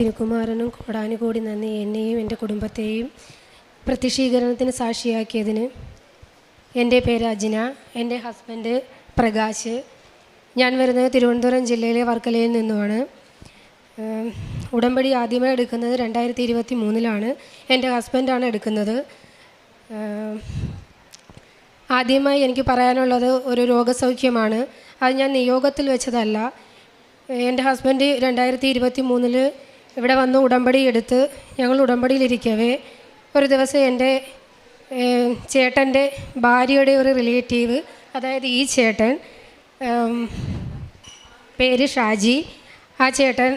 തിരുക്കുമാരനും കോടാനുകൂടി നന്ദി. എന്നെയും എൻ്റെ കുടുംബത്തെയും പ്രത്യക്ഷീകരണത്തിന് സാക്ഷിയാക്കിയതിന്. എൻ്റെ പേര് അജിന, എൻ്റെ ഹസ്ബൻഡ് പ്രകാശ്. ഞാൻ വരുന്നത് തിരുവനന്തപുരം ജില്ലയിലെ വർക്കലയിൽ നിന്നുമാണ്. ഉടമ്പടി ആദ്യമായി എടുക്കുന്നത് 2023 എൻ്റെ ഹസ്ബൻഡാണ് എടുക്കുന്നത്. ആദ്യമായി എനിക്ക് പറയാനുള്ളത് ഒരു രോഗസൗഖ്യമാണ്. അത് ഞാൻ നിയോഗത്തിൽ വെച്ചതല്ല. എൻ്റെ ഹസ്ബൻഡ് 2023 ഇവിടെ വന്ന് ഉടമ്പടി എടുത്ത് ഞങ്ങൾ ഉടമ്പടിയിലിരിക്കവേ ഒരു ദിവസം എൻ്റെ ചേട്ടൻ്റെ ഭാര്യയുടെ ഒരു റിലേറ്റീവ്, അതായത് ഈ ചേട്ടൻ, പേര് ഷാജി, ആ ചേട്ടൻ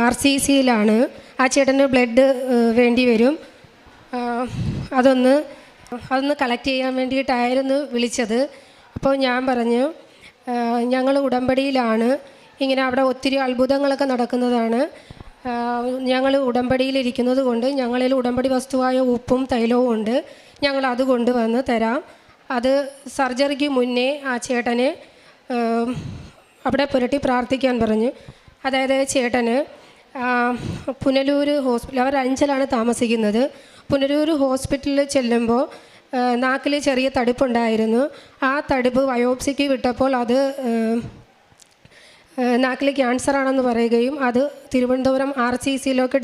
RCCയിലാണ്. ആ ചേട്ടന് ബ്ലഡ് വേണ്ടി വരും. അതൊന്ന് കളക്ട് ചെയ്യാൻ വേണ്ടിയിട്ടായിരുന്നു വിളിച്ചത്. അപ്പോൾ ഞാൻ പറഞ്ഞു, ഞങ്ങൾ ഉടമ്പടിയിലാണ്, ഇങ്ങനെ അവിടെ ഒത്തിരി അത്ഭുതങ്ങളൊക്കെ നടക്കുന്നതാണ്. ഞങ്ങൾ ഉടമ്പടിയിലിരിക്കുന്നത് കൊണ്ട് ഞങ്ങളിൽ ഉടമ്പടി വസ്തുവായ ഉപ്പും തൈലവും ഉണ്ട്, ഞങ്ങൾ അത് കൊണ്ടുവന്ന് തരാം. അത് സർജറിക്ക് മുന്നേ ആ ചേട്ടനെ അവിടെ പുരട്ടി പ്രാർത്ഥിക്കാൻ പറഞ്ഞു. അതായത് ചേട്ടന് പുനലൂർ ഹോസ്പിറ്റൽ, അവർ അഞ്ചലാണ് താമസിക്കുന്നത്. പുനലൂർ ഹോസ്പിറ്റലിൽ ചെല്ലുമ്പോൾ നാക്കിൽ ചെറിയ തടുപ്പുണ്ടായിരുന്നു. ആ തടുപ്പ് ബയോപ്സിക്ക് വിട്ടപ്പോൾ അത് നാക്കിൽ ക്യാൻസറാണെന്ന് പറയുകയും അത് തിരുവനന്തപുരം RCCയിലേക്ക്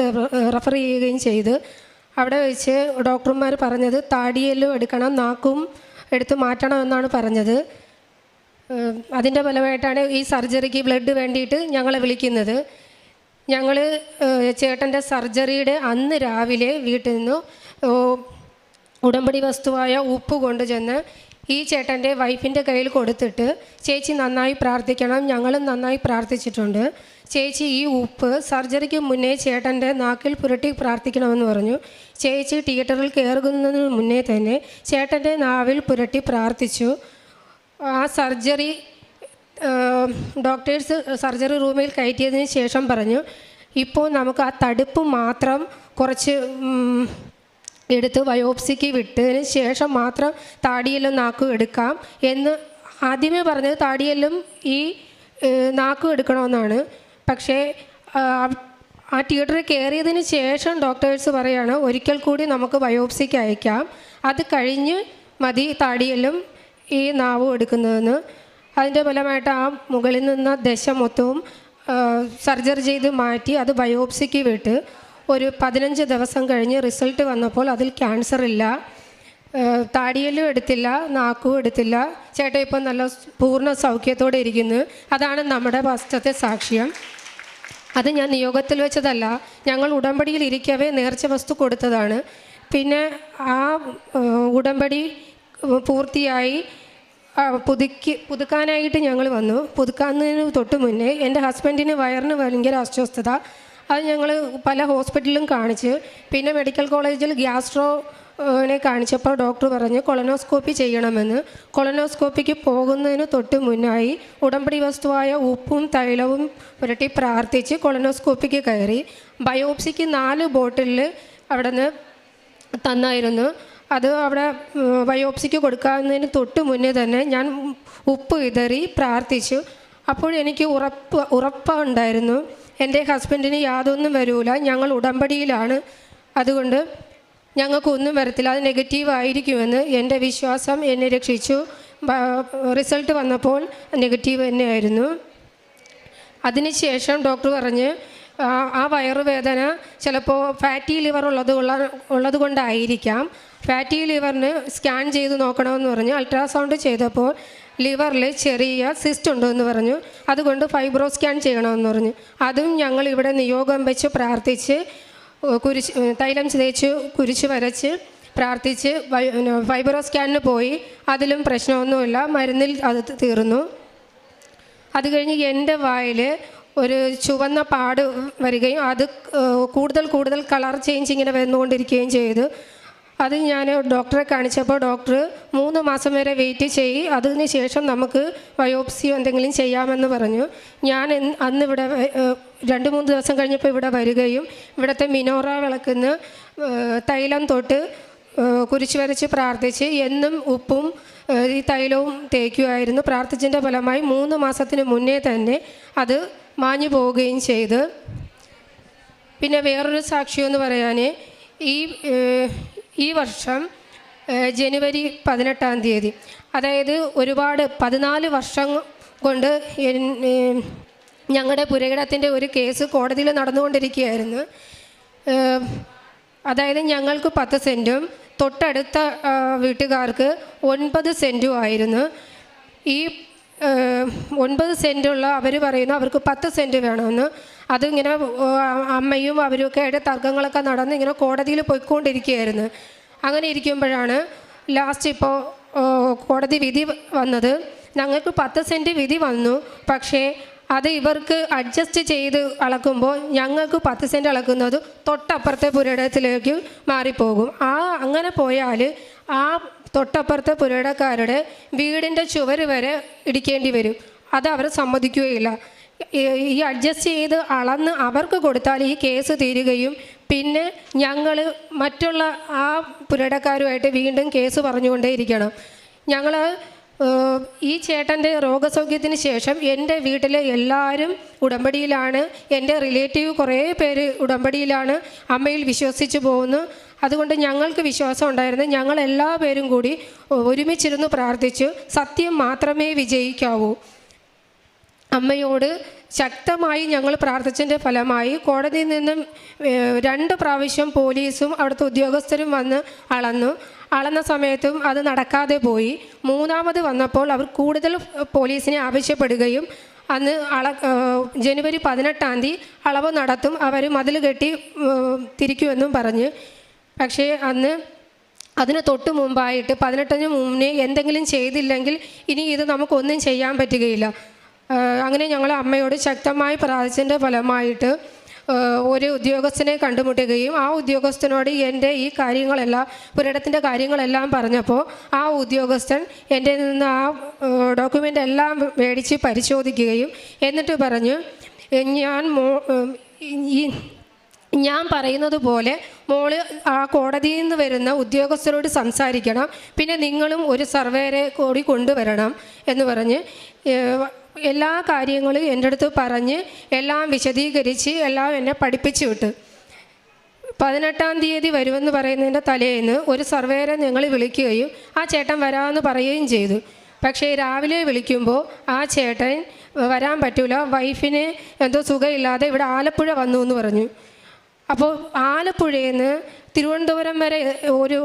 റെഫർ ചെയ്യുകയും ചെയ്ത് അവിടെ വെച്ച് ഡോക്ടർമാർ പറഞ്ഞത് താടിയെല്ലും എടുക്കണം, നാക്കും എടുത്ത് മാറ്റണമെന്നാണ് പറഞ്ഞത്. അതിൻ്റെ ഫലമായിട്ടാണ് ഈ സർജറിക്ക് ബ്ലഡ് വേണ്ടിയിട്ട് ഞങ്ങളെ വിളിക്കുന്നത്. ഞങ്ങൾ ചേട്ടൻ്റെ സർജറിയുടെ അന്ന് രാവിലെ വീട്ടിൽ നിന്ന് ഉടമ്പടി വസ്തുവായ ഉപ്പ് കൊണ്ടുചെന്ന് ഈ ചേട്ടൻ്റെ വൈഫിൻ്റെ കയ്യിൽ കൊടുത്തിട്ട്, ചേച്ചി നന്നായി പ്രാർത്ഥിക്കണം, ഞങ്ങളും നന്നായി പ്രാർത്ഥിച്ചിട്ടുണ്ട്, ചേച്ചി ഈ ഉപ്പ് സർജറിക്ക് മുന്നേ ചേട്ടൻ്റെ നാക്കിൽ പുരട്ടി പ്രാർത്ഥിക്കണമെന്ന് പറഞ്ഞു. ചേച്ചി തിയേറ്ററിൽ കയറുന്നതിന് മുന്നേ തന്നെ ചേട്ടൻ്റെ നാവിൽ പുരട്ടി പ്രാർത്ഥിച്ചു. ആ സർജറി ഡോക്ടേഴ്സ് സർജറി റൂമിൽ കയറ്റിയതിന് ശേഷം പറഞ്ഞു, ഇപ്പോൾ നമുക്ക് ആ തടുപ്പ് മാത്രം കുറച്ച് എടുത്ത് ബയോപ്സിക്ക് വിട്ടതിന് ശേഷം മാത്രം താടിയെല്ലും നാക്കും എടുക്കാം എന്ന് ആദ്യമേ പറഞ്ഞത്. താടിയെല്ലും ഈ നാക്കും എടുക്കണമെന്നാണ്. പക്ഷേ ആ തിയേറ്ററിൽ കയറിയതിന് ശേഷം ഡോക്ടേഴ്സ് പറയുകയാണ്, ഒരിക്കൽ കൂടി നമുക്ക് ബയോപ്സിക്ക് അയക്കാം, അത് കഴിഞ്ഞ് മതി താടിയെല്ലും ഈ നാവും എടുക്കുന്നതെന്ന്. അതിൻ്റെ ഫലമായിട്ട് ആ മുകളിൽ നിന്ന് ദശ മൊത്തവും സർജറി ചെയ്ത് മാറ്റി അത് ബയോപ്സിക്ക് വിട്ട് ഒരു 15 ദിവസം കഴിഞ്ഞ് റിസൾട്ട് വന്നപ്പോൾ അതിൽ ക്യാൻസർ ഇല്ല, താടിയെല്ലും എടുത്തില്ല, നാക്കും എടുത്തില്ല. ചേട്ടൻ ഇപ്പം നല്ല പൂർണ്ണ സൗഖ്യത്തോടെ ഇരിക്കുന്നു. അതാണ് നമ്മുടെ ഫസ്റ്റത്തെ സാക്ഷ്യം. അത് ഞാൻ നിയോഗത്തിൽ വെച്ചതല്ല, ഞങ്ങൾ ഉടമ്പടിയിൽ ഇരിക്കവേ നേർച്ച വസ്തു കൊടുത്തതാണ്. പിന്നെ ആ ഉടമ്പടി പൂർത്തിയായി പുതുക്കാനായിട്ട് ഞങ്ങൾ വന്നു. പുതുക്കാന്നതിന് തൊട്ട് മുന്നേ എൻ്റെ ഹസ്ബൻഡിന് വയറിന് ഭയങ്കര അസ്വസ്ഥത. അത് ഞങ്ങൾ പല ഹോസ്പിറ്റലിലും കാണിച്ച്, പിന്നെ മെഡിക്കൽ കോളേജിൽ ഗ്യാസ്ട്രോനെ കാണിച്ചപ്പോൾ ഡോക്ടർ പറഞ്ഞ് കൊളനോസ്കോപ്പി ചെയ്യണമെന്ന്. കൊളനോസ്കോപ്പിക്ക് പോകുന്നതിന് തൊട്ട് മുന്നായി ഉടമ്പടി വസ്തുവായ ഉപ്പും തൈലവും പുരട്ടി പ്രാർത്ഥിച്ച് കൊളനോസ്കോപ്പിക്ക് കയറി. ബയോപ്സിക്ക് 4 ബോട്ടിലിൽ അവിടെ നിന്ന് തന്നായിരുന്നു. അത് അവിടെ ബയോപ്സിക്ക് കൊടുക്കുന്നതിന് തൊട്ട് മുന്നേ തന്നെ ഞാൻ ഉപ്പ് വിതറി പ്രാർത്ഥിച്ചു. അപ്പോഴെനിക്ക് ഉറപ്പുണ്ടായിരുന്നു എൻ്റെ ഹസ്ബൻഡിന് യാതൊന്നും വരില്ല, ഞങ്ങൾ ഉടമ്പടിയിലാണ്, അതുകൊണ്ട് ഞങ്ങൾക്കൊന്നും വരത്തില്ല, അത് നെഗറ്റീവ് ആയിരിക്കുമെന്ന് എൻ്റെ വിശ്വാസം എന്നെ രക്ഷിച്ചു. റിസൾട്ട് വന്നപ്പോൾ നെഗറ്റീവ് തന്നെയായിരുന്നു. അതിനുശേഷം ഡോക്ടർ പറഞ്ഞ് ആ വയറുവേദന ചിലപ്പോൾ ഫാറ്റി ലിവർ ഉള്ളത് കൊണ്ടായിരിക്കാം, ഫാറ്റി ലിവറിന് സ്കാൻ ചെയ്ത് നോക്കണമെന്ന് പറഞ്ഞ് അൾട്രാസൗണ്ട് ചെയ്തപ്പോൾ ലിവറിൽ ചെറിയ സിസ്റ്റ് ഉണ്ടെന്ന് പറഞ്ഞു. അതുകൊണ്ട് ഫൈബ്രോ സ്കാൻ ചെയ്യണമെന്ന് പറഞ്ഞു. അതും ഞങ്ങൾ ഇവിടെ നിയോഗം വെച്ച് പ്രാർത്ഥിച്ച് തൈലം തേച്ച് കുരിശ് വരച്ച് പ്രാർത്ഥിച്ച് ഫൈബ്രോ സ്കാനിന് പോയി. അതിലും പ്രശ്നമൊന്നുമില്ല, മരുന്നിൽ അത് തീർന്നു. അത് കഴിഞ്ഞ് എൻ്റെ വായിൽ ഒരു ചുവന്ന പാട് വരികയും അത് കൂടുതൽ കളർ ചേഞ്ച് ഇങ്ങനെ വന്നുകൊണ്ടിരിക്കുകയും ചെയ്തു. അത് ഞാൻ ഡോക്ടറെ കാണിച്ചപ്പോൾ ഡോക്ടർ 3 മാസം വരെ വെയിറ്റ് ചെയ്യ്, അതിന് ശേഷം നമുക്ക് ബയോപ്സിയോ എന്തെങ്കിലും ചെയ്യാമെന്ന് പറഞ്ഞു. ഞാൻ അന്നിവിടെ 2-3 ദിവസം കഴിഞ്ഞപ്പോൾ ഇവിടെ വരികയും ഇവിടുത്തെ മിനോറ വിളക്കുന്ന തൈലം തൊട്ട് കുരിശ് വരച്ച് പ്രാർത്ഥിച്ച് എന്നും ഉപ്പും ഈ തൈലവും തേക്കുമായിരുന്നു. പ്രാർത്ഥിച്ചതിൻ്റെ ഫലമായി 3 മാസത്തിന് മുന്നേ തന്നെ അത് മാഞ്ഞു പോവുകയും ചെയ്ത് പിന്നെ വേറൊരു സാക്ഷ്യം എന്ന് പറയാൻ, ഈ വർഷം ജനുവരി 18 അതായത് ഒരുപാട് 14 വർഷം കൊണ്ട് ഞങ്ങളുടെ പുരയിടത്തിൻ്റെ ഒരു കേസ് കോടതിയിൽ നടന്നുകൊണ്ടിരിക്കുകയായിരുന്നു. അതായത് ഞങ്ങൾക്ക് 10 സെൻറ്റും തൊട്ടടുത്ത വീട്ടുകാർക്ക് 9 സെൻറ്റും ആയിരുന്നു. ഈ 9 സെൻറ്റുള്ള അവർ പറയുന്നു അവർക്ക് 10 സെൻറ്റ് വേണമെന്ന്. അതിങ്ങനെ അമ്മയും അവരൊക്കെ ആയിട്ട് തർക്കങ്ങളൊക്കെ നടന്ന് ഇങ്ങനെ കോടതിയിൽ പോയിക്കൊണ്ടിരിക്കുകയായിരുന്നു. അങ്ങനെ ഇരിക്കുമ്പോഴാണ് ലാസ്റ്റ് ഇപ്പോൾ കോടതി വിധി വന്നത്. ഞങ്ങൾക്ക് 10 സെൻറ്റ് വിധി വന്നു. പക്ഷേ അത് ഇവർക്ക് അഡ്ജസ്റ്റ് ചെയ്ത് അളക്കുമ്പോൾ ഞങ്ങൾക്ക് 10 സെൻറ്റ് അളക്കുന്നത് തൊട്ടപ്പുറത്തെ പുരയിടത്തിലേക്ക് മാറിപ്പോകും. അങ്ങനെ പോയാൽ ആ തൊട്ടപ്പുറത്തെ പുരയിടക്കാരുടെ വീടിൻ്റെ ചുവര് വരെ ഇടിക്കേണ്ടി വരും. അത് അവർ സമ്മതിക്കുകയില്ല. ഈ അഡ്ജസ്റ്റ് ചെയ്ത് അളന്ന് അവർക്ക് കൊടുത്താൽ ഈ കേസ് തീരുകയും പിന്നെ ഞങ്ങൾ മറ്റുള്ള ആ പുരയിടക്കാരുമായിട്ട് വീണ്ടും കേസ് പറഞ്ഞുകൊണ്ടേയിരിക്കണം. ഞങ്ങൾ ഈ ചേട്ടൻ്റെ രോഗസൗഖ്യത്തിന് ശേഷം എൻ്റെ വീട്ടിലെ എല്ലാവരും ഉടമ്പടിയിലാണ്. എൻ്റെ റിലേറ്റീവ് കുറേ പേര് ഉടമ്പടിയിലാണ്, അമ്മയിൽ വിശ്വസിച്ച് പോകുന്നു. അതുകൊണ്ട് ഞങ്ങൾക്ക് വിശ്വാസം ഉണ്ടായിരുന്നു. ഞങ്ങൾ എല്ലാ പേരും കൂടി ഒരുമിച്ചിരുന്ന് പ്രാർത്ഥിച്ചു. സത്യം മാത്രമേ വിജയിക്കാവൂ. അമ്മയോട് ശക്തമായി ഞങ്ങൾ പ്രാർത്ഥിച്ചതിൻ്റെ ഫലമായി കോടതിയിൽ നിന്നും 2 പ്രാവശ്യം പോലീസും അവിടുത്തെ ഉദ്യോഗസ്ഥരും വന്ന് അളന്ന സമയത്തും അത് നടക്കാതെ പോയി. 3ാമത് വന്നപ്പോൾ അവർ കൂടുതൽ പോലീസിനെ ആവശ്യപ്പെടുകയും അന്ന് ജനുവരി 18 അളവ് നടത്തും, അവർ മതിൽ കെട്ടി തിരിക്കുമെന്നും പറഞ്ഞ്. പക്ഷേ അതിന് തൊട്ട് മുമ്പായിട്ട് 18 മുന്നേ എന്തെങ്കിലും ചെയ്തില്ലെങ്കിൽ ഇനി ഇത് നമുക്കൊന്നും ചെയ്യാൻ പറ്റുകയില്ല. അങ്ങനെ ഞങ്ങൾ അമ്മയോട് ശക്തമായി പ്രാർത്ഥിച്ചതിൻ്റെ ഫലമായിട്ട് ഒരു ഉദ്യോഗസ്ഥനെ കണ്ടുമുട്ടുകയും ആ ഉദ്യോഗസ്ഥനോട് എൻ്റെ ഈ കാര്യങ്ങളെല്ലാം പുരയിടത്തിൻ്റെ കാര്യങ്ങളെല്ലാം പറഞ്ഞപ്പോൾ ആ ഉദ്യോഗസ്ഥൻ എൻ്റെ നിന്ന് ആ ഡോക്യുമെൻ്റ് എല്ലാം മേടിച്ച് പരിശോധിക്കുകയും എന്നിട്ട് പറഞ്ഞു, ഞാൻ പറയുന്നത് പോലെ മോള് ആ കോടതിയിൽ നിന്ന് വരുന്ന ഉദ്യോഗസ്ഥരോട് സംസാരിക്കണം, പിന്നെ നിങ്ങളും ഒരു സർവേരെ കൂടി കൊണ്ടുവരണം എന്ന് പറഞ്ഞ് എല്ലാ കാര്യങ്ങളും എൻ്റെ അടുത്ത് പറഞ്ഞ് എല്ലാം വിശദീകരിച്ച് എല്ലാം എന്നെ പഠിപ്പിച്ചു വിട്ടു. 18-ാം തീയതി വരുമെന്ന് പറയുന്നതിൻ്റെ തലേന്ന് ഒരു സർവേരെ ഞങ്ങൾ വിളിക്കുകയും ആ ചേട്ടൻ വരാമെന്ന് പറയുകയും ചെയ്തു. പക്ഷേ രാവിലെ വിളിക്കുമ്പോൾ ആ ചേട്ടൻ വരാൻ പറ്റില്ല, വൈഫിന് എന്തോ സുഖമില്ലാതെ ഇവിടെ ആലപ്പുഴ വന്നു എന്ന് പറഞ്ഞു. അപ്പോൾ ആലപ്പുഴയിൽ നിന്ന് തിരുവനന്തപുരം വരെ ഒരു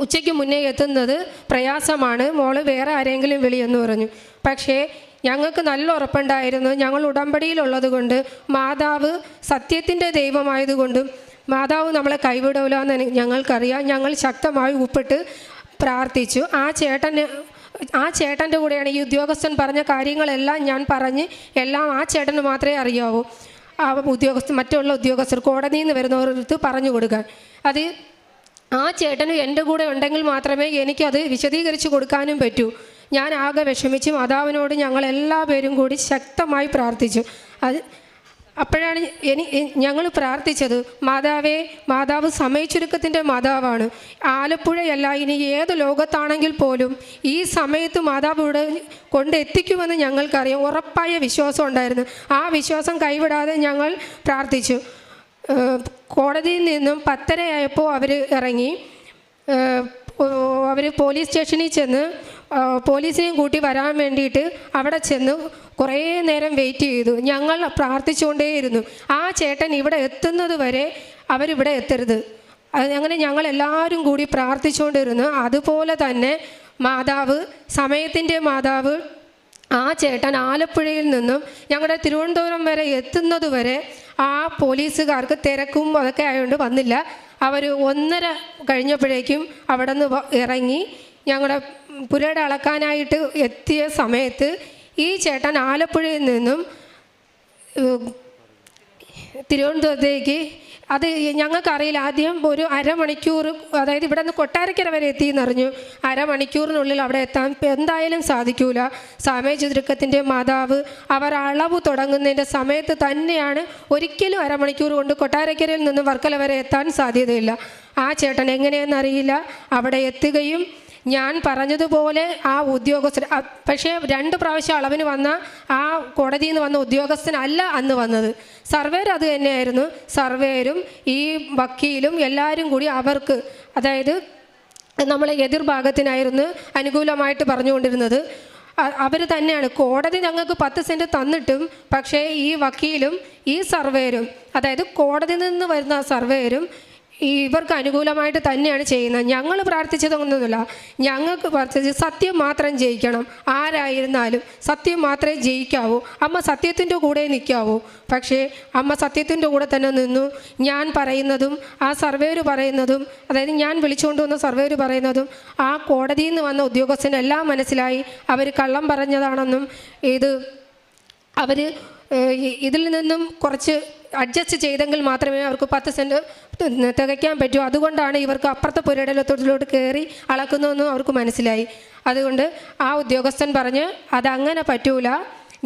ഉച്ചയ്ക്ക് മുന്നേ എത്തുന്നത് പ്രയാസമാണ്, മോള് വേറെ ആരെങ്കിലും വിളിയെന്ന് പറഞ്ഞു. പക്ഷേ ഞങ്ങൾക്ക് നല്ല ഉറപ്പുണ്ടായിരുന്നു, ഞങ്ങൾ ഉടമ്പടിയിലുള്ളത് കൊണ്ട് മാതാവ് സത്യത്തിൻ്റെ ദൈവമായതുകൊണ്ടും മാതാവ് നമ്മളെ കൈവിടില്ല എന്ന് ഞങ്ങൾക്കറിയാം. ഞങ്ങൾ ശക്തമായി ഉപ്പിട്ട് പ്രാർത്ഥിച്ചു. ആ ചേട്ടൻ്റെ കൂടെയാണ് ഈ ഉദ്യോഗസ്ഥൻ പറഞ്ഞ കാര്യങ്ങളെല്ലാം ഞാൻ പറഞ്ഞ് എല്ലാം ആ ചേട്ടന് മാത്രമേ അറിയാവൂ. ആ മറ്റുള്ള ഉദ്യോഗസ്ഥർ കോടതിയിൽ നിന്ന് വരുന്നവർക്ക് പറഞ്ഞു കൊടുക്കാൻ. അത് ആ ചേട്ടന് എൻ്റെ കൂടെ ഉണ്ടെങ്കിൽ മാത്രമേ എനിക്കത് വിശദീകരിച്ച് കൊടുക്കാനും പറ്റൂ. ഞാൻ ആകെ വിഷമിച്ച് മാതാവിനോട് ഞങ്ങളെല്ലാ പേരും കൂടി ശക്തമായി പ്രാർത്ഥിച്ചു. അപ്പോഴാണ് ഞങ്ങൾ പ്രാർത്ഥിച്ചത്, മാതാവ് സമയച്ചുരുക്കത്തിൻ്റെ മാതാവാണ്. ആലപ്പുഴയല്ല, ഇനി ഏത് ലോകത്താണെങ്കിൽ പോലും ഈ സമയത്ത് മാതാവ് ഇവിടെ കൊണ്ടെത്തിക്കുമെന്ന് ഞങ്ങൾക്കറിയാം. ഉറപ്പായ വിശ്വാസം ഉണ്ടായിരുന്നു. ആ വിശ്വാസം കൈവിടാതെ ഞങ്ങൾ പ്രാർത്ഥിച്ചു. കോടതിയിൽ നിന്നും 10:30 ആയപ്പോൾ അവർ ഇറങ്ങി. അവർ പോലീസ് സ്റ്റേഷനിൽ ചെന്ന് പോലീസിനെയും കൂട്ടി വരാൻ വേണ്ടിയിട്ട് അവിടെ ചെന്ന് കുറേ നേരം വെയിറ്റ് ചെയ്തു. ഞങ്ങൾ പ്രാർത്ഥിച്ചുകൊണ്ടേയിരുന്നു, ആ ചേട്ടൻ ഇവിടെ എത്തുന്നത് വരെ അവരിവിടെ എത്തരുത്. അങ്ങനെ ഞങ്ങളെല്ലാവരും കൂടി പ്രാർത്ഥിച്ചുകൊണ്ടിരുന്നു. അതുപോലെ തന്നെ സമയത്തിൻ്റെ മാതാവ് ആ ചേട്ടൻ ആലപ്പുഴയിൽ നിന്നും ഞങ്ങളുടെ തിരുവനന്തപുരം വരെ എത്തുന്നത് വരെ ആ പോലീസുകാർക്ക് തിരക്കും അതൊക്കെ ആയതുകൊണ്ട് വന്നില്ല. അവർ 1:30 കഴിഞ്ഞപ്പോഴേക്കും അവിടെ നിന്ന് ഇറങ്ങി ഞങ്ങളുടെ പുരയുടെ അളക്കാനായിട്ട് എത്തിയ സമയത്ത് ഈ ചേട്ടൻ ആലപ്പുഴയിൽ നിന്നും തിരുവനന്തപുരത്തേക്ക്, അത് ഞങ്ങൾക്കറിയില്ല, ആദ്യം ഒരു അരമണിക്കൂർ, അതായത് ഇവിടെ നിന്ന് കൊട്ടാരക്കര വരെ എത്തിയെന്നറിഞ്ഞു. അരമണിക്കൂറിനുള്ളിൽ അവിടെ എത്താൻ എന്തായാലും സാധിക്കൂല. സമയചുരുക്കത്തിൻ്റെ മാതാവ് അവർ അളവ് തുടങ്ങുന്നതിൻ്റെ സമയത്ത് തന്നെയാണ്. ഒരിക്കലും അരമണിക്കൂർ കൊണ്ട് കൊട്ടാരക്കരയിൽ നിന്ന് വർക്കല വരെ എത്താൻ സാധ്യതയില്ല. ആ ചേട്ടൻ എങ്ങനെയെന്നറിയില്ല അവിടെ എത്തുകയും ഞാൻ പറഞ്ഞതുപോലെ ആ ഉദ്യോഗസ്ഥൻ, പക്ഷേ 2 പ്രാവശ്യം അളവിന് വന്ന ആ കോടതിയിൽ നിന്ന് വന്ന ഉദ്യോഗസ്ഥനല്ല അന്ന് വന്നത്, സർവേയർ അത് തന്നെയായിരുന്നു. സർവേയരും ഈ വക്കീലും എല്ലാവരും കൂടി അവർക്ക്, അതായത് നമ്മളെ എതിർഭാഗത്തിനായിരുന്നു അനുകൂലമായിട്ട് പറഞ്ഞുകൊണ്ടിരുന്നത്. അവർ തന്നെയാണ്. കോടതി ഞങ്ങൾക്ക് 10 സെൻറ്റ് തന്നിട്ടും പക്ഷേ ഈ വക്കീലും ഈ സർവേയരും, അതായത് കോടതിയിൽ നിന്ന് വരുന്ന സർവേയരും ഇവർക്ക് അനുകൂലമായിട്ട് തന്നെയാണ് ചെയ്യുന്നത്. ഞങ്ങൾ പ്രാർത്ഥിച്ചതൊന്നുമില്ല. ഞങ്ങൾക്ക് പ്രാർത്ഥിച്ചത് സത്യം മാത്രം ജയിക്കണം, ആരായിരുന്നാലും സത്യം മാത്രമേ ജയിക്കാവൂ. അമ്മ സത്യത്തിൻ്റെ കൂടെ നിൽക്കാവൂ. പക്ഷേ അമ്മ സത്യത്തിൻ്റെ കൂടെ തന്നെ നിന്നു. ഞാൻ പറയുന്നതും ആ സർവേയർ പറയുന്നതും, അതായത് ഞാൻ വിളിച്ചുകൊണ്ട് വന്ന സർവേയർ പറയുന്നതും ആ കോടതിയിൽ നിന്ന് വന്ന ഉദ്യോഗസ്ഥനെല്ലാം മനസ്സിലായി. അവർ കള്ളം പറഞ്ഞതാണെന്നും അവർ ഇതിൽ നിന്നും കുറച്ച് അഡ്ജസ്റ്റ് ചെയ്തെങ്കിൽ മാത്രമേ അവർക്ക് 10 സെൻറ്റ് തികയ്ക്കാൻ പറ്റൂ. അതുകൊണ്ടാണ് ഇവർക്ക് അപ്പുറത്തെ പുരയിടത്തോട്ടിലോട്ട് കയറി അളക്കുന്നതെന്നും അവർക്ക് മനസ്സിലായി. അതുകൊണ്ട് ആ ഉദ്യോഗസ്ഥൻ പറഞ്ഞ് അതങ്ങനെ പറ്റൂല,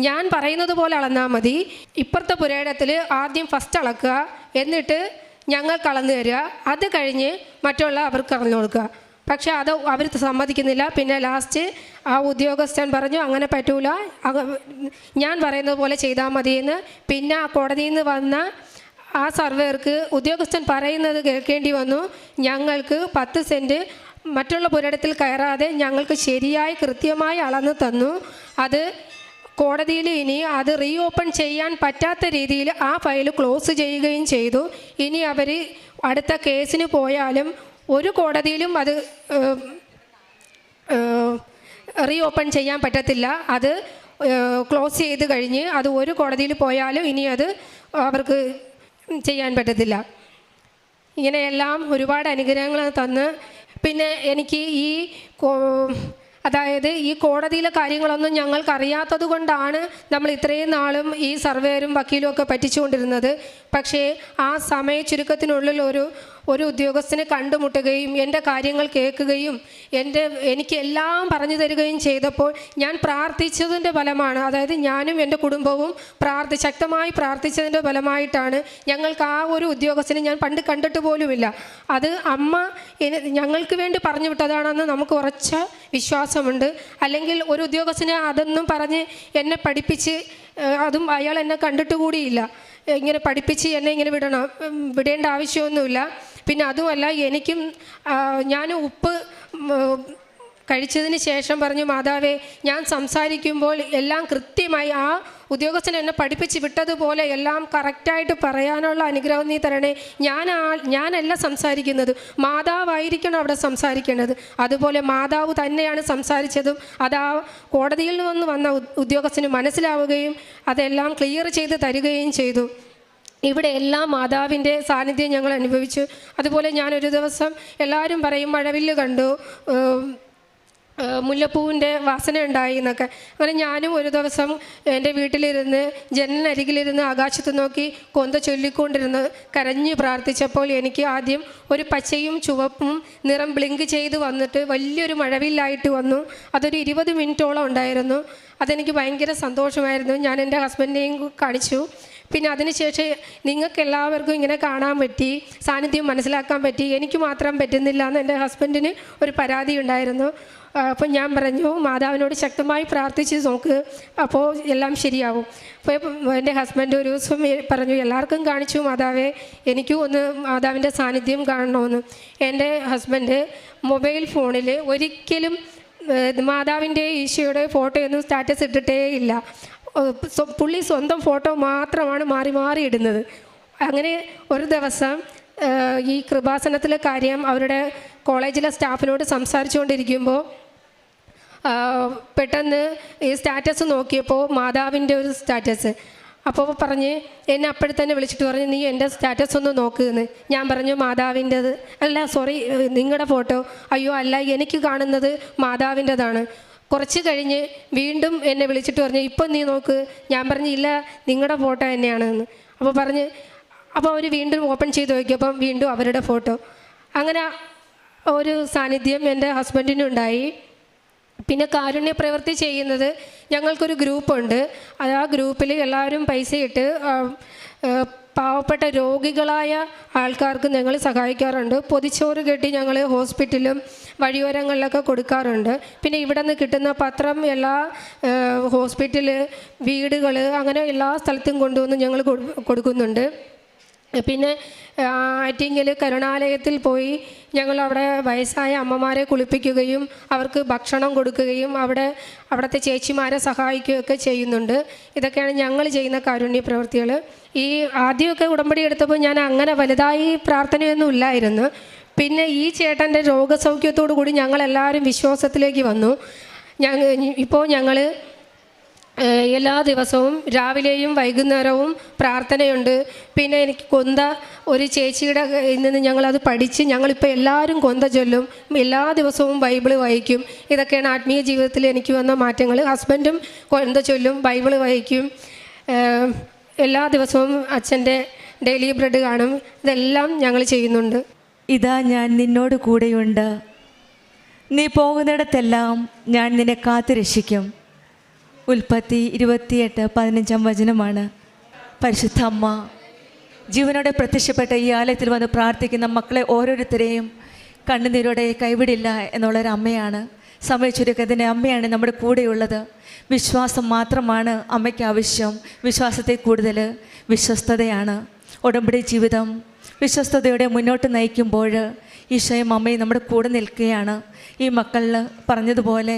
ഞാൻ പറയുന്നത് പോലെ അളന്നാൽ മതി. ഇപ്പുറത്തെ പുരയിടത്തിൽ ആദ്യം ഫസ്റ്റ് അളക്കുക, എന്നിട്ട് ഞങ്ങൾക്ക് അളന്നു തരിക, അത് കഴിഞ്ഞ് മറ്റുള്ള അവർക്ക് അളന്നു കൊടുക്കുക. പക്ഷെ അത് അവർ സമ്മതിക്കുന്നില്ല. പിന്നെ ലാസ്റ്റ് ആ ഉദ്യോഗസ്ഥൻ പറഞ്ഞു അങ്ങനെ പറ്റൂല, ഞാൻ പറയുന്നത് പോലെ ചെയ്താൽ മതിയെന്ന്. പിന്നെ ആ കോടതിയിൽ നിന്ന് വന്ന ആ സർവേയർക്ക് ഉദ്യോഗസ്ഥൻ പറയുന്നത് കേൾക്കേണ്ടി വന്നു. ഞങ്ങൾക്ക് 10 സെൻറ്റ് മറ്റുള്ള പുരയിടത്തിൽ കയറാതെ ഞങ്ങൾക്ക് ശരിയായി കൃത്യമായി അളന്ന് തന്നു. അത് കോടതിയിൽ ഇനി അത് റീ ഓപ്പൺ ചെയ്യാൻ പറ്റാത്ത രീതിയിൽ ആ ഫയൽ ക്ലോസ് ചെയ്യുകയും ചെയ്തു. ഇനി അവർ അടുത്ത കേസിന് പോയാലും ഒരു കോടതിയിലും അത് റീ ഓപ്പൺ ചെയ്യാൻ പറ്റത്തില്ല. അത് ക്ലോസ് ചെയ്ത് കഴിഞ്ഞ് അത് ഒരു കോടതിയിൽ പോയാലും ഇനി അത് അവർക്ക് ചെയ്യാൻ പറ്റത്തില്ല. ഇങ്ങനെയെല്ലാം ഒരുപാട് അനുഗ്രഹങ്ങൾ തന്ന്, പിന്നെ എനിക്ക് അതായത് ഈ കോടതിയിലെ കാര്യങ്ങളൊന്നും ഞങ്ങൾക്ക് അറിയാത്തത് കൊണ്ടാണ് നമ്മൾ ഇത്രയും നാളും ഈ സർവേയറും വക്കീലും ഒക്കെ പറ്റിച്ചുകൊണ്ടിരുന്നത്. പക്ഷേ ആ സമയ ചുരുക്കത്തിനുള്ളിൽ ഒരു ഉദ്യോഗസ്ഥനെ കണ്ടുമുട്ടുകയും എൻ്റെ കാര്യങ്ങൾ കേൾക്കുകയും എനിക്ക് എല്ലാം പറഞ്ഞു തരികയും ചെയ്തപ്പോൾ ഞാൻ പ്രാർത്ഥിച്ചതിൻ്റെ ഫലമാണ്, അതായത് ഞാനും എൻ്റെ കുടുംബവും ശക്തമായി പ്രാർത്ഥിച്ചതിൻ്റെ ഫലമായിട്ടാണ് ഞങ്ങൾക്ക് ആ ഒരു ഉദ്യോഗസ്ഥനെ ഞാൻ പണ്ട് കണ്ടിട്ട് പോലുമില്ല. അത് അമ്മ ഞങ്ങൾക്ക് വേണ്ടി പറഞ്ഞു വിട്ടതാണെന്ന് നമുക്ക് ഉറച്ച വിശ്വാസമുണ്ട്. അല്ലെങ്കിൽ ഒരു ഉദ്യോഗസ്ഥനെ അതൊന്നും പറഞ്ഞ് എന്നെ പഠിപ്പിച്ച്, അതും അയാൾ എന്നെ കണ്ടിട്ട് കൂടിയില്ല, ഇങ്ങനെ പഠിപ്പിച്ച് എന്നെ ഇങ്ങനെ വിടേണ്ട ആവശ്യമൊന്നുമില്ല. പിന്നെ അതുമല്ല, എനിക്കും ഞാൻ ഉപ്പ് കഴിച്ചതിന് ശേഷം പറഞ്ഞു, മാതാവേ ഞാൻ സംസാരിക്കുമ്പോൾ എല്ലാം കൃത്യമായി ആ ഉദ്യോഗസ്ഥൻ എന്നെ പഠിപ്പിച്ച് വിട്ടതുപോലെ എല്ലാം കറക്റ്റായിട്ട് പറയാനുള്ള അനുഗ്രഹം നീ തരണേ. ഞാനല്ല സംസാരിക്കുന്നത്, മാതാവായിരിക്കണം അവിടെ സംസാരിക്കേണ്ടത്. അതുപോലെ മാതാവ് തന്നെയാണ് സംസാരിച്ചതും അത് ആ കോടതിയിൽ നിന്ന് വന്ന ഉദ്യോഗസ്ഥന് മനസ്സിലാവുകയും അതെല്ലാം ക്ലിയർ ചെയ്ത് തരികയും ചെയ്തു. ഇവിടെ എല്ലാം മാതാവിൻ്റെ സാന്നിധ്യം ഞങ്ങൾ അനുഭവിച്ചു. അതുപോലെ ഞാനൊരു ദിവസം, എല്ലാവരും പറയും മഴവില്ല് കണ്ടു, മുല്ലപ്പൂവിൻ്റെ വാസന ഉണ്ടായി എന്നൊക്കെ. അങ്ങനെ ഞാനും ഒരു ദിവസം എൻ്റെ വീട്ടിലിരുന്ന് ജനലിനരികിലിരുന്ന് ആകാശത്ത് നോക്കി കൊന്ത ചൊല്ലിക്കൊണ്ടിരുന്ന് കരഞ്ഞ് പ്രാർത്ഥിച്ചപ്പോൾ എനിക്ക് ആദ്യം ഒരു പച്ചയും ചുവപ്പും നിറം ബ്ലിങ്ക് ചെയ്ത് വന്നിട്ട് വലിയൊരു മഴവില്ലായിട്ട് വന്നു. അതൊരു 20 മിനിറ്റോളം ഉണ്ടായിരുന്നു. അതെനിക്ക് ഭയങ്കര സന്തോഷമായിരുന്നു. ഞാൻ എൻ്റെ ഹസ്ബൻഡിനെയും കാണിച്ചു. പിന്നെ അതിനുശേഷം നിങ്ങൾക്ക് എല്ലാവർക്കും ഇങ്ങനെ കാണാൻ പറ്റി, സാന്നിധ്യം മനസ്സിലാക്കാൻ പറ്റി, എനിക്ക് മാത്രം പറ്റുന്നില്ല എന്ന് എൻ്റെ ഹസ്ബൻഡിന് ഒരു പരാതി ഉണ്ടായിരുന്നു. അപ്പം ഞാൻ പറഞ്ഞു, മാതാവിനോട് ശക്തമായി പ്രാർത്ഥിച്ച് നോക്ക്, അപ്പോൾ എല്ലാം ശരിയാവും. അപ്പോൾ എൻ്റെ ഹസ്ബൻഡ് ഒരു ദിവസം പറഞ്ഞു, എല്ലാവർക്കും കാണിച്ചു മാതാവേ, എനിക്കും ഒന്ന് മാതാവിൻ്റെ സാന്നിധ്യം കാണണമെന്ന്. എൻ്റെ ഹസ്ബൻഡ് മൊബൈൽ ഫോണിൽ ഒരിക്കലും മാതാവിൻ്റെ ഈശോയുടെ ഫോട്ടോയൊന്നും സ്റ്റാറ്റസ് ഇട്ടിട്ടേ ഇല്ല. പുള്ളി സ്വന്തം ഫോട്ടോ മാത്രമാണ് മാറി മാറി ഇടുന്നത്. അങ്ങനെ ഒരു ദിവസം ഈ കൃപാസനത്തിലെ കാര്യം അവരുടെ കോളേജിലെ സ്റ്റാഫിനോട് സംസാരിച്ചുകൊണ്ടിരിക്കുമ്പോൾ പെട്ടെന്ന് ഈ സ്റ്റാറ്റസ് നോക്കിയപ്പോൾ മാതാവിൻ്റെ ഒരു സ്റ്റാറ്റസ്. അപ്പോൾ പറഞ്ഞ് എന്നെ അപ്പോഴത്തന്നെ വിളിച്ചിട്ട് പറഞ്ഞു, നീ എൻ്റെ സ്റ്റാറ്റസ് ഒന്ന് നോക്കുമെന്ന്. ഞാൻ പറഞ്ഞു, മാതാവിൻ്റെത് അല്ല, സോറി, നിങ്ങളുടെ ഫോട്ടോ. അയ്യോ അല്ല, എനിക്ക് കാണുന്നത് മാതാവിൻ്റെതാണ്. കുറച്ച് കഴിഞ്ഞ് വീണ്ടും എന്നെ വിളിച്ചിട്ട് പറഞ്ഞു, ഇപ്പം നീ നോക്ക്. ഞാൻ പറഞ്ഞു, ഇല്ല, നിങ്ങളുടെ ഫോട്ടോ തന്നെയാണെന്ന്. അപ്പോൾ അവർ വീണ്ടും ഓപ്പൺ ചെയ്ത് നോക്കിയപ്പം വീണ്ടും അവരുടെ ഫോട്ടോ. അങ്ങനെ ഒരു സാന്നിധ്യം എൻ്റെ ഹസ്ബൻഡിനുണ്ടായി. പിന്നെ കാരുണ്യ പ്രവൃത്തി ചെയ്യുന്നത്, ഞങ്ങൾക്കൊരു ഗ്രൂപ്പുണ്ട്. ആ ഗ്രൂപ്പിൽ എല്ലാവരും പൈസ ഇട്ട് പാവപ്പെട്ട രോഗികളായ ആൾക്കാർക്ക് ഞങ്ങൾ സഹായിക്കാറുണ്ട്. പൊതിച്ചോറ് കെട്ടി ഞങ്ങൾ ഹോസ്പിറ്റലും വഴിയോരങ്ങളിലൊക്കെ കൊടുക്കാറുണ്ട്. പിന്നെ ഇവിടെ നിന്ന് കിട്ടുന്ന പത്രം എല്ലാ ഹോസ്പിറ്റല്, വീടുകൾ, അങ്ങനെ എല്ലാ സ്ഥലത്തും കൊണ്ടുവന്ന് ഞങ്ങൾ കൊടുക്കുന്നുണ്ട്. പിന്നെ ആറ്റിങ്ങൽ കരുണാലയത്തിൽ പോയി ഞങ്ങൾ അവിടെ വയസ്സായ അമ്മമാരെ കുളിപ്പിക്കുകയും അവർക്ക് ഭക്ഷണം കൊടുക്കുകയും അവിടുത്തെ ചേച്ചിമാരെ സഹായിക്കുകയൊക്കെ ചെയ്യുന്നുണ്ട്. ഇതൊക്കെയാണ് ഞങ്ങൾ ചെയ്യുന്ന കാരുണ്യ പ്രവൃത്തികൾ. ഈ ആദ്യമൊക്കെ ഉടമ്പടി എടുത്തപ്പോൾ ഞാൻ അങ്ങനെ വലുതായി പ്രാർത്ഥനയൊന്നും ഇല്ലായിരുന്നു. പിന്നെ ഈ ചേട്ടൻ്റെ രോഗസൗഖ്യത്തോടു കൂടി ഞങ്ങളെല്ലാവരും വിശ്വാസത്തിലേക്ക് വന്നു. ഇപ്പോൾ ഞങ്ങൾ എല്ലാ ദിവസവും രാവിലെയും വൈകുന്നേരവും പ്രാർത്ഥനയുണ്ട്. പിന്നെ എനിക്ക് കൊന്ത ഒരു ചേച്ചിയുടെ നിന്ന് ഞങ്ങളത് പഠിച്ച് ഞങ്ങളിപ്പോൾ എല്ലാവരും കൊന്ത ചൊല്ലും. എല്ലാ ദിവസവും ബൈബിള് വായിക്കും. ഇതൊക്കെയാണ് ആത്മീയ ജീവിതത്തിൽ എനിക്ക് വന്ന മാറ്റങ്ങൾ. ഹസ്ബൻഡും കൊന്ത ചൊല്ലും, ബൈബിള് വായിക്കും. എല്ലാ ദിവസവും അച്ഛൻ്റെ ഡെയിലി ബ്രെഡ് കാണും. ഇതെല്ലാം ഞങ്ങൾ ചെയ്യുന്നുണ്ട്. ഇതാ ഞാൻ നിന്നോട് കൂടെയുണ്ട്, നീ പോകുന്നിടത്തെല്ലാം ഞാൻ നിന്നെ കാത്തു രക്ഷിക്കും. ഉൽപ്പത്തി 28:15 പരിശുദ്ധ അമ്മ ജീവനോടെ പ്രത്യക്ഷപ്പെട്ട ഈ ആലയത്തിൽ വന്ന് പ്രാർത്ഥിക്കുന്ന മക്കളെ ഓരോരുത്തരെയും കണ്ണുനീരോടെ കൈവിടില്ല എന്നുള്ളൊരമ്മയാണ്. സമയച്ചുരുക്കത്തിൻ്റെ അമ്മയാണ് നമ്മുടെ കൂടെയുള്ളത്. വിശ്വാസം മാത്രമാണ് അമ്മയ്ക്ക് ആവശ്യം. വിശ്വാസത്തെ കൂടുതൽ വിശ്വസ്തതയാണ്. ഉടമ്പടി ജീവിതം വിശ്വസ്തയോടെ മുന്നോട്ട് നയിക്കുമ്പോൾ ഈശോയും അമ്മയും നമ്മുടെ കൂടെ നിൽക്കുകയാണ്. ഈ മക്കളിൽ പറഞ്ഞതുപോലെ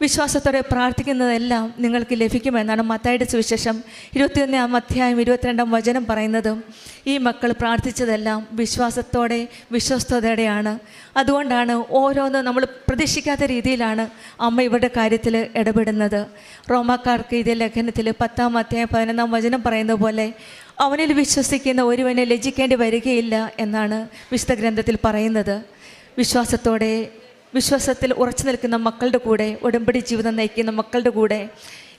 വിശ്വാസത്തോടെ പ്രാർത്ഥിക്കുന്നതെല്ലാം നിങ്ങൾക്ക് ലഭിക്കുമെന്നാണ് മത്തായിയുടെ സുവിശേഷം 21:22 പറയുന്നത്. ഈ മക്കൾ പ്രാർത്ഥിച്ചതെല്ലാം വിശ്വാസത്തോടെ വിശ്വസ്തയോടെയാണ്. അതുകൊണ്ടാണ് ഓരോന്നും നമ്മൾ പ്രതീക്ഷിക്കാത്ത രീതിയിലാണ് അമ്മ ഇവരുടെ കാര്യത്തിൽ ഇടപെടുന്നത്. റോമാക്കാർക്ക് ഇതേ ലേഖനത്തിൽ 10:11 പറയുന്ന പോലെ അവനിൽ വിശ്വസിക്കുന്ന ഒരുവനെ ലജ്ജിക്കേണ്ടി വരികയില്ല എന്നാണ് വിശുദ്ധ ഗ്രന്ഥത്തിൽ പറയുന്നത്. വിശ്വാസത്തിൽ ഉറച്ചു നിൽക്കുന്ന മക്കളുടെ കൂടെ, ഉടമ്പടി ജീവിതം നയിക്കുന്ന മക്കളുടെ കൂടെ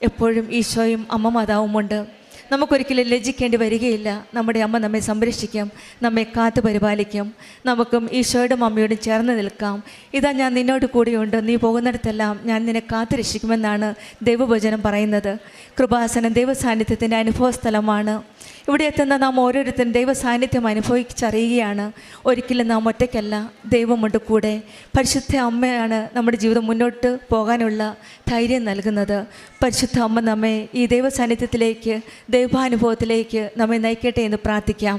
എപ്പോഴും ഈശോയും അമ്മ മാതാവുമുണ്ട്. നമുക്കൊരിക്കലും ലജ്ജിക്കേണ്ടി വരികയില്ല. നമ്മുടെ അമ്മ നമ്മെ സംരക്ഷിക്കും, നമ്മെ കാത്തു പരിപാലിക്കും. നമുക്കും ഈശോയുടെ അമ്മയോടും ചേർന്ന് നിൽക്കാം. ഇതാ ഞാൻ നിന്നോട് കൂടെയുണ്ട്, നീ പോകുന്നിടത്തെല്ലാം ഞാൻ നിന്നെ കാത്തു രക്ഷിക്കുമെന്നാണ് ദൈവവചനം പറയുന്നത്. കൃപാസനം ദൈവസാന്നിധ്യത്തിൻ്റെ അനുഭവ സ്ഥലമാണ്. ഇവിടെ എത്തുന്ന നാം ഓരോരുത്തരും ദൈവസാന്നിധ്യം അനുഭവിച്ചറിയുകയാണ്. ഒരിക്കലും നാം ഒറ്റയ്ക്കല്ല, ദൈവമുണ്ട് കൂടെ. പരിശുദ്ധ അമ്മയാണ് നമ്മുടെ ജീവിതം മുന്നോട്ട് പോകാനുള്ള ധൈര്യം നൽകുന്നത്. പരിശുദ്ധ അമ്മ നമ്മെ ഈ ദൈവസാന്നിധ്യത്തിലേക്ക്, ദൈവാനുഭവത്തിലേക്ക് നമ്മെ നയിക്കട്ടെ എന്ന് പ്രാർത്ഥിക്കാം.